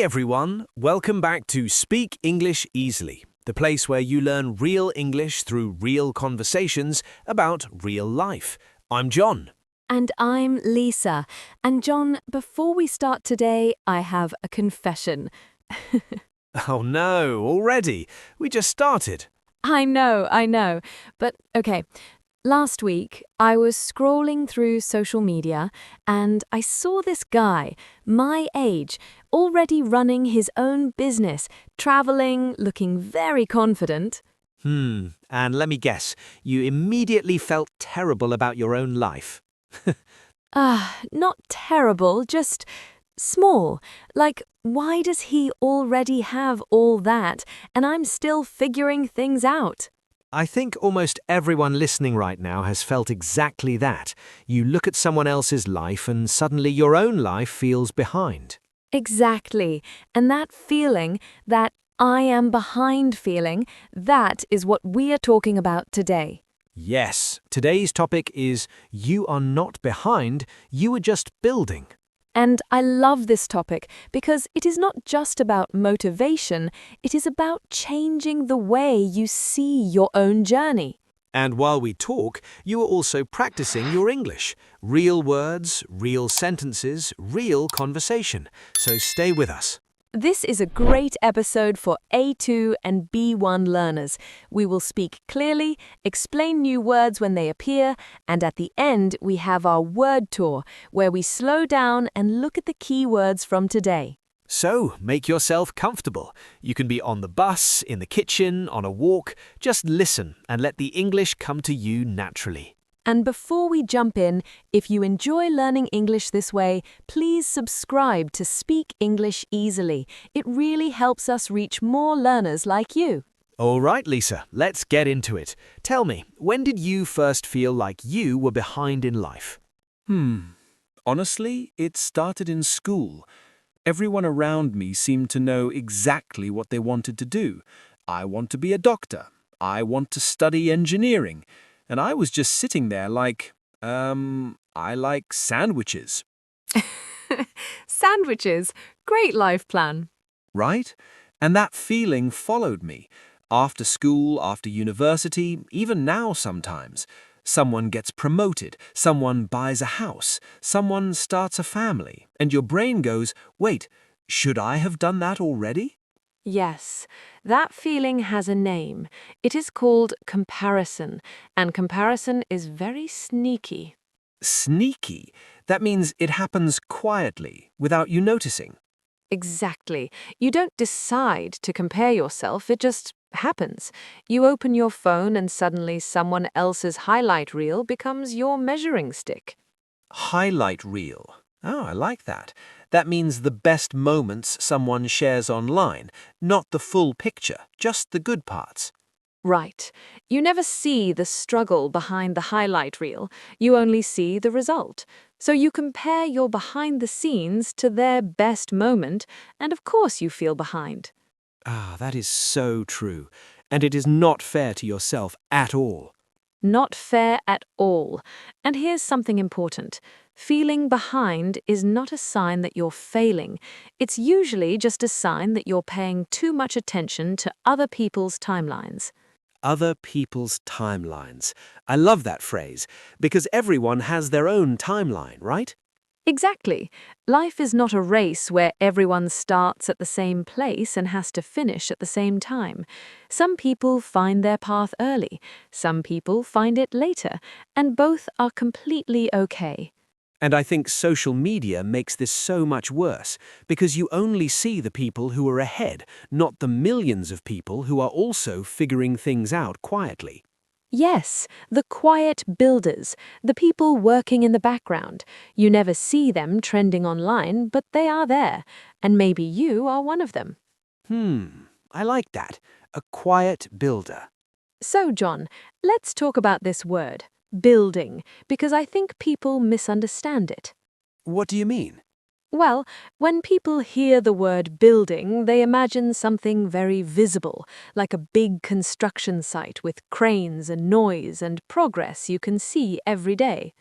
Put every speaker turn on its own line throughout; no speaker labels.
everyone, welcome back to Speak English Easily, the place where you learn real English through real conversations about real life. I'm John.
And I'm Lisa. And John, before we start today, I have a confession.
Oh no, already? We just started.
I know. But okay, last week I was scrolling through social media and I saw this guy, my age, already running his own business, traveling, looking very confident.
And let me guess, you immediately felt terrible about your own life.
Not terrible, just small. Like, why does he already have all that and I'm still figuring things out?
I think almost everyone listening right now has felt exactly that. You look at someone else's life and suddenly your own life feels behind.
Exactly. And that feeling, that I am behind feeling, that is what we are talking about today.
Yes, today's topic is you are not behind, you are just building.
And I love this topic because it is not just about motivation, it is about changing the way you see your own journey.
And while we talk, you are also practicing your English. Real words, real sentences, real conversation. So stay with us.
This is a great episode for A2 and B1 learners. We will speak clearly, explain new words when they appear, and at the end we have our word tour, where we slow down and look at the key words from today.
So, make yourself comfortable. You can be on the bus, in the kitchen, on a walk. Just listen and let the English come to you naturally.
And before we jump in, if you enjoy learning English this way, please subscribe to Speak English Easily. It really helps us reach more learners like you.
All right, Lisa, let's get into it. Tell me, when did you first feel like you were behind in life?
Honestly, it started in school. Everyone around me seemed to know exactly what they wanted to do. I want to be a doctor. I want to study engineering. And I was just sitting there like, I like sandwiches.
Sandwiches. Great life plan.
Right? And that feeling followed me. After school, after university, even now sometimes. Someone gets promoted, someone buys a house, someone starts a family, and your brain goes, wait, should I have done that already?
Yes, that feeling has a name. It is called comparison, and comparison is very sneaky.
Sneaky. That means it happens quietly, without you noticing.
Exactly. You don't decide to compare yourself, it just happens. You open your phone and suddenly someone else's highlight reel becomes your measuring stick.
Highlight reel. Oh, I like that. That means the best moments someone shares online, not the full picture, just the good parts.
Right. You never see the struggle behind the highlight reel. You only see the result. So you compare your behind the scenes to their best moment, and of course you feel behind.
That is so true. And it is not fair to yourself at all.
Not fair at all. And here's something important. Feeling behind is not a sign that you're failing. It's usually just a sign that you're paying too much attention to other people's timelines.
Other people's timelines. I love that phrase, because everyone has their own timeline, right?
Exactly. Life is not a race where everyone starts at the same place and has to finish at the same time. Some people find their path early, some people find it later, and both are completely okay.
And I think social media makes this so much worse, because you only see the people who are ahead, not the millions of people who are also figuring things out quietly.
Yes, the quiet builders, the people working in the background. You never see them trending online, but they are there, and maybe you are one of them.
I like that. A quiet builder.
So, John, let's talk about this word, building, because I think people misunderstand it.
What do you mean?
Well, when people hear the word building, they imagine something very visible, like a big construction site with cranes and noise and progress you can see every day.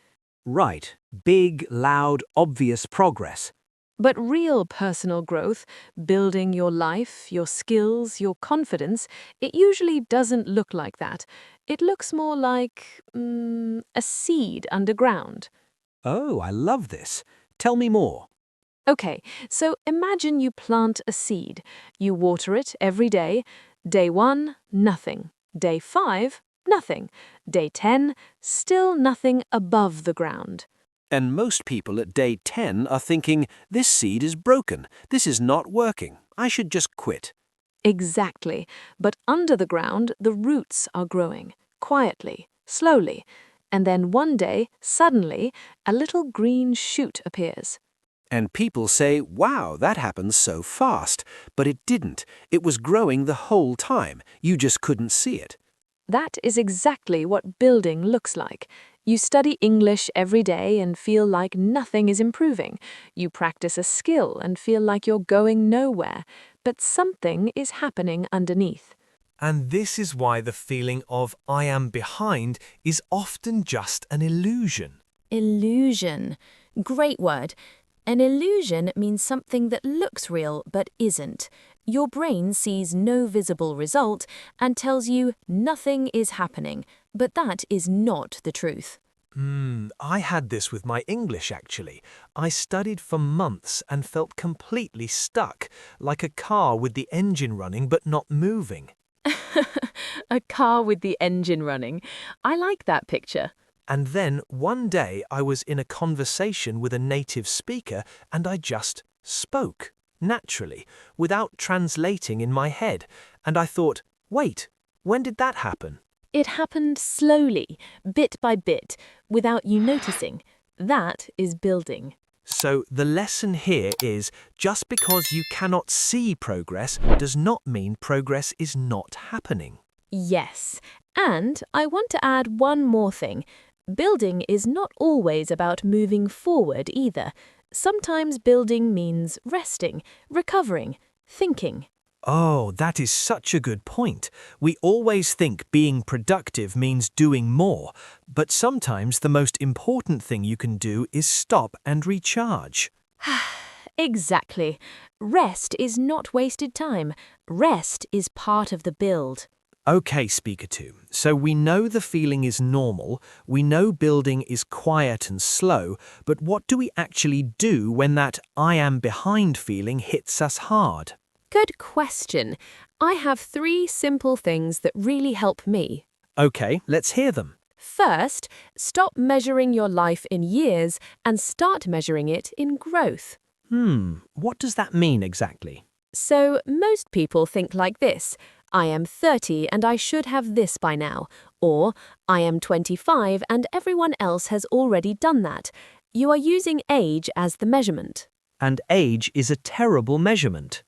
Right. Big, loud, obvious progress.
But real personal growth, building your life, your skills, your confidence, it usually doesn't look like that. It looks more like a seed underground.
Oh, I love this. Tell me more.
Okay, so imagine you plant a seed. You water it every day. Day 1, nothing. Day 5, nothing. Day 10, still nothing above the ground.
And most people at day 10 are thinking, this seed is broken. This is not working. I should just quit.
Exactly. But under the ground, the roots are growing, quietly, slowly. And then one day, suddenly, a little green shoot appears.
And people say, wow, that happens so fast. But it didn't. It was growing the whole time. You just couldn't see it.
That is exactly what building looks like. You study English every day and feel like nothing is improving. You practice a skill and feel like you're going nowhere. But something is happening underneath.
And this is why the feeling of I am behind is often just an illusion.
Illusion. Great word. An illusion means something that looks real but isn't. Your brain sees no visible result and tells you nothing is happening, but that is not the truth.
I had this with my English actually. I studied for months and felt completely stuck, like a car with the engine running but not moving.
A car with the engine running. I like that picture.
And then one day I was in a conversation with a native speaker and I just spoke, naturally, without translating in my head. And I thought, wait, when did that happen?
It happened slowly, bit by bit, without you noticing. That is building.
So the lesson here is just because you cannot see progress does not mean progress is not happening.
Yes. And I want to add one more thing. Building is not always about moving forward either. Sometimes building means resting, recovering, thinking.
Oh, that is such a good point. We always think being productive means doing more, but sometimes the most important thing you can do is stop and recharge.
Exactly. Rest is not wasted time. Rest is part of the build.
Okay, Speaker 2. So we know the feeling is normal, we know building is quiet and slow, but what do we actually do when that I am behind feeling hits us hard?
Good question. I have 3 simple things that really help me.
Okay, let's hear them.
First, stop measuring your life in years and start measuring it in growth.
What does that mean exactly?
So, most people think like this. I am 30 and I should have this by now. Or, I am 25 and everyone else has already done that. You are using age as the measurement.
And age is a terrible measurement.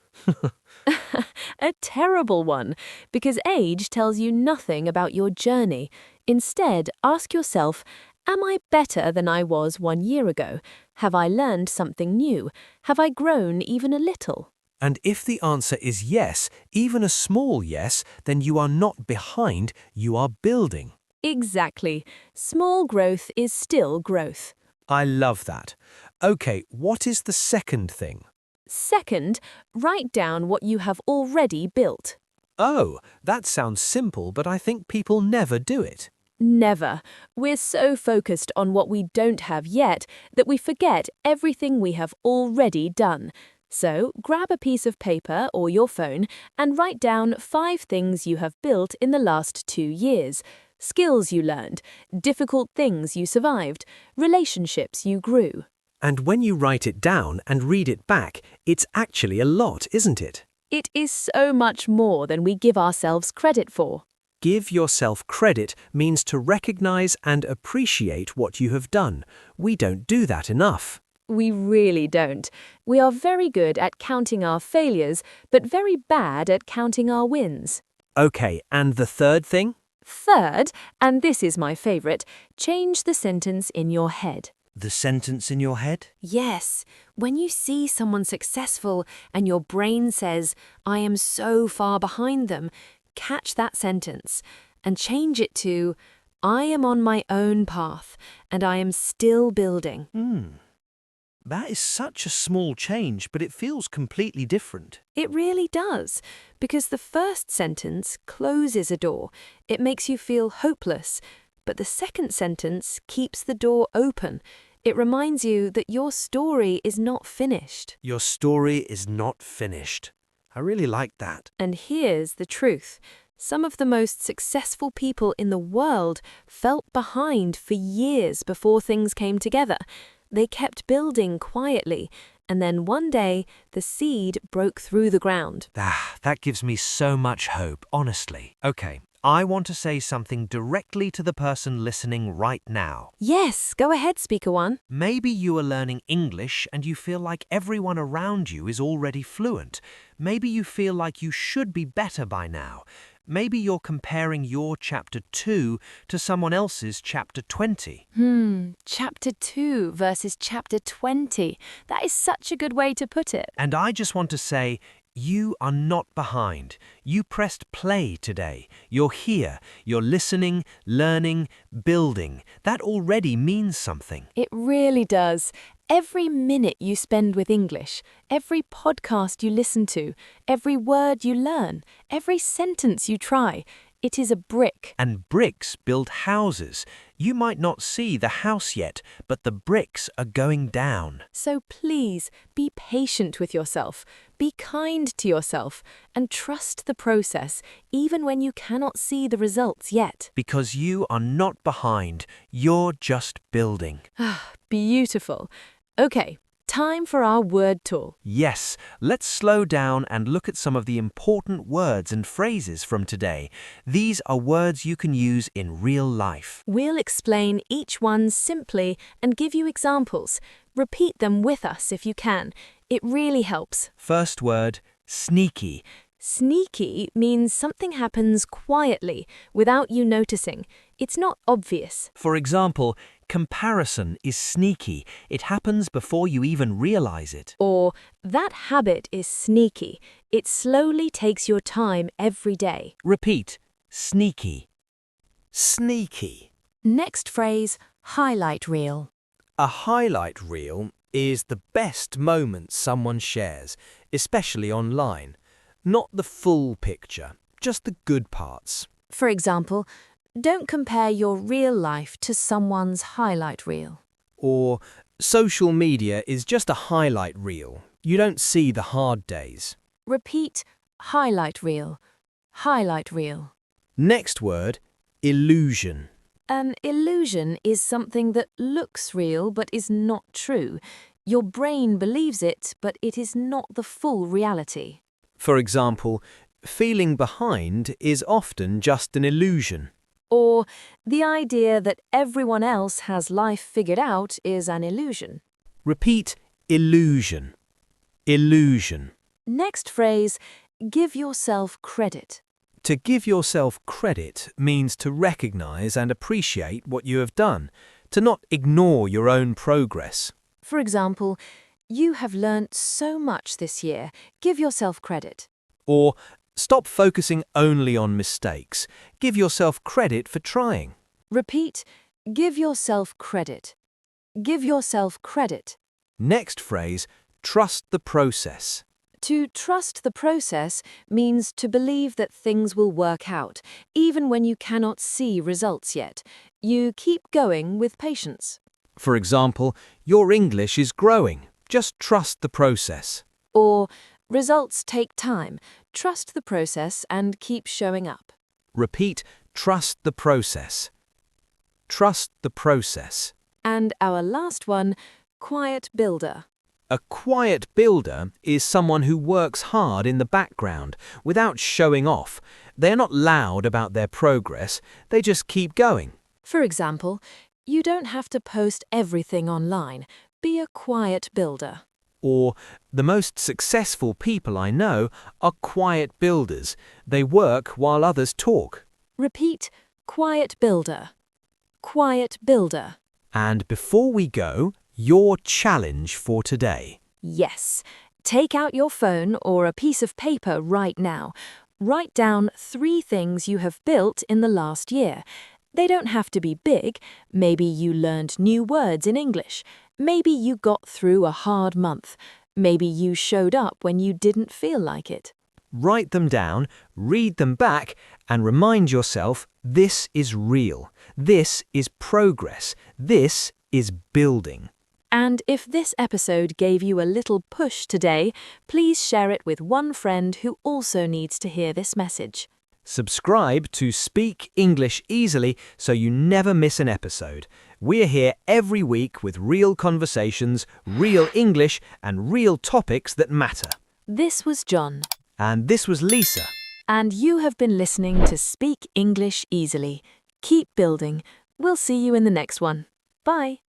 A terrible one, because age tells you nothing about your journey. Instead, ask yourself, am I better than I was 1 year ago? Have I learned something new? Have I grown even a little?
And if the answer is yes, even a small yes, then you are not behind, you are building.
Exactly. Small growth is still growth.
I love that. Okay, what is the second thing?
Second, write down what you have already built.
Oh, that sounds simple, but I think people never do it.
Never. We're so focused on what we don't have yet that we forget everything we have already done. So, grab a piece of paper or your phone and write down 5 things you have built in the last 2 years. Skills you learned, difficult things you survived, relationships you grew.
And when you write it down and read it back, it's actually a lot, isn't it?
It is so much more than we give ourselves credit for.
Give yourself credit means to recognize and appreciate what you have done. We don't do that enough.
We really don't. We are very good at counting our failures, but very bad at counting our wins.
Okay, and the third thing?
Third, and this is my favorite, change the sentence in your head.
The sentence in your head?
Yes, when you see someone successful and your brain says, I am so far behind them, catch that sentence and change it to, I am on my own path and I am still building.
That is such a small change, but it feels completely different.
It really does, because the first sentence closes a door. It makes you feel hopeless, but the second sentence keeps the door open. It reminds you that your story is not finished.
Your story is not finished. I really like that.
And here's the truth. Some of the most successful people in the world felt behind for years before things came together. They kept building quietly, and then one day the seed broke through the ground.
That gives me so much hope, honestly. Okay, I want to say something directly to the person listening right now.
Yes, go ahead, Speaker One.
Maybe you are learning English and you feel like everyone around you is already fluent. Maybe you feel like you should be better by now. Maybe you're comparing your chapter 2 to someone else's chapter 20.
Chapter 2 versus chapter 20. That is such a good way to put it.
And I just want to say, you are not behind. You pressed play today. You're here. You're listening, learning, building. That already means something.
It really does. Every minute you spend with English, every podcast you listen to, every word you learn, every sentence you try, it is a brick.
And bricks build houses. You might not see the house yet, but the bricks are going down.
So please be patient with yourself, be kind to yourself, and trust the process, even when you cannot see the results yet.
Because you are not behind, you're just building.
Beautiful. Okay, time for our word tool.
Yes, let's slow down and look at some of the important words and phrases from today. These are words you can use in real life.
We'll explain each one simply and give you examples. Repeat them with us if you can. It really helps.
First word, sneaky.
Sneaky means something happens quietly, without you noticing. It's not obvious.
For example, comparison is sneaky. It happens before you even realize it.
Or, that habit is sneaky. It slowly takes your time every day.
Repeat, sneaky.
Sneaky.
Next phrase, highlight reel.
A highlight reel is the best moments someone shares, especially online. Not the full picture, just the good parts.
For example, don't compare your real life to someone's highlight reel.
Or, social media is just a highlight reel. You don't see the hard days.
Repeat, highlight reel. Highlight reel.
Next word, illusion.
An illusion is something that looks real but is not true. Your brain believes it, but it is not the full reality.
For example, feeling behind is often just an illusion.
Or, the idea that everyone else has life figured out is an illusion.
Repeat, illusion. Illusion.
Next phrase, give yourself credit.
To give yourself credit means to recognize and appreciate what you have done, to not ignore your own progress.
For example, you have learnt so much this year. Give yourself credit.
Or, stop focusing only on mistakes. Give yourself credit for trying.
Repeat, give yourself credit. Give yourself credit.
Next phrase, trust the process.
To trust the process means to believe that things will work out, even when you cannot see results yet. You keep going with patience.
For example, your English is growing. Just trust the process.
Or, results take time. Trust the process and keep showing up.
Repeat, trust the process. Trust the process.
And our last one, quiet builder.
A quiet builder is someone who works hard in the background without showing off. They're not loud about their progress, they just keep going.
For example, you don't have to post everything online. Be a quiet builder.
Or, the most successful people I know are quiet builders. They work while others talk.
Repeat, quiet builder. Quiet builder.
And before we go, your challenge for today.
Yes. Take out your phone or a piece of paper right now. Write down 3 things you have built in the last year. They don't have to be big. Maybe you learned new words in English. Maybe you got through a hard month. Maybe you showed up when you didn't feel like it.
Write them down, read them back, and remind yourself this is real. This is progress. This is building.
And if this episode gave you a little push today, please share it with one friend who also needs to hear this message.
Subscribe to Speak English Easily so you never miss an episode. We're here every week with real conversations, real English, and real topics that matter.
This was John.
And this was Lisa.
And you have been listening to Speak English Easily. Keep building. We'll see you in the next one. Bye.